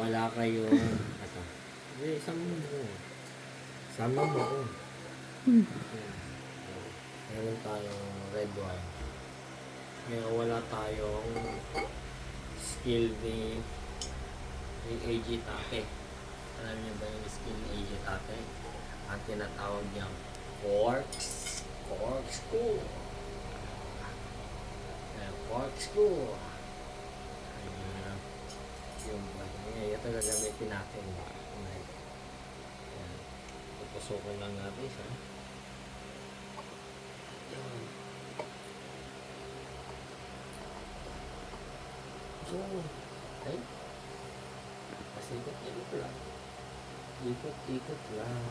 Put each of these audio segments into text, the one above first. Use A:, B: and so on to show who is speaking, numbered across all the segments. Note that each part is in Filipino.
A: wala kayong ito. Sama mo. Sama mo. Meron tayong red wine. Ngayon wala tayong skill ni AJ Tate. Alam niyo ba yung skill ni AJ Tate? Ang tinatawag niyang corkscrew. Corkscrew. Yung ito gagamitin natin. Pupusukin lang natin siya. So, okay. Kasi ikot-ikot lang. Ikot-ikot lang.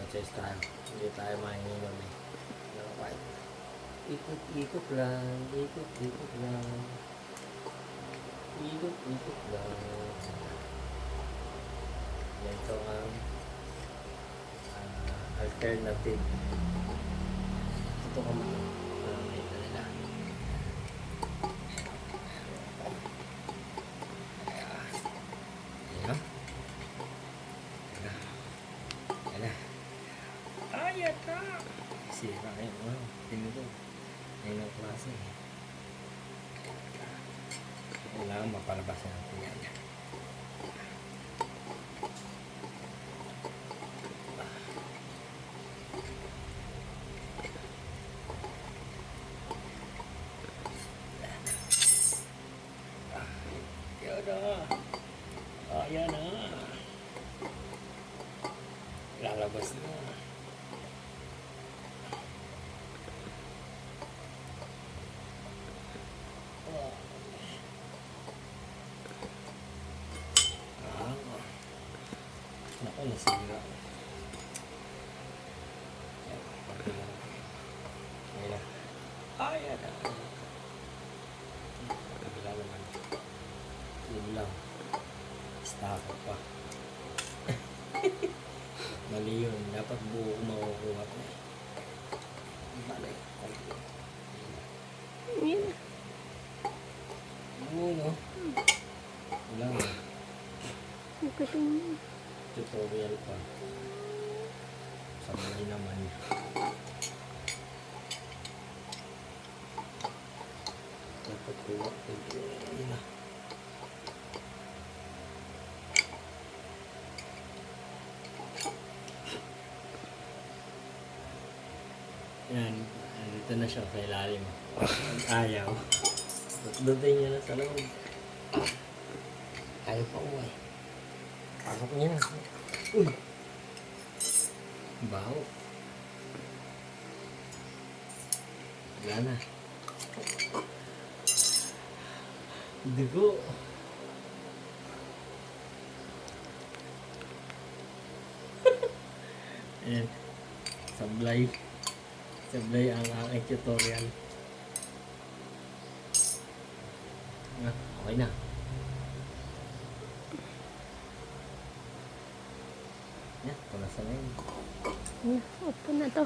A: Chest time. Hindi tayo mahinginom eh. Ikot-ikot lang. Ikot-ikot lang. Ikot-ikot lang. Ito ang alternative. Ito ka mga ito nila. Ayan. Ayan. Ayan na! Sira kayo. Tingnan ko. Ayun ang klase. Kailangan mapalabas natin yan. Ayan na! Ayan na! Lalabas na. Naku, nasira. Ayan. Ayan na. Kabila naman. Yun lang. Stako pa. Mali yun. Dapat buo makukuha ko. Mali.
B: Yan.
A: Buo, no? Wala mo.
B: Ikating
A: Tutorial pa. Sabay naman. Dapat kuha. Ayun na. Yan. Dito na siya sa ilalim. Ayaw. Dutdutin niya na sa loob. Ayaw pa uwi. Pasok niya. Uy! Baho. Wala na. Dugo. Ayan. Sablay. Sablay ang aking tutorial. Okay na. Yan, pala sa ngayon.
B: Opo na to.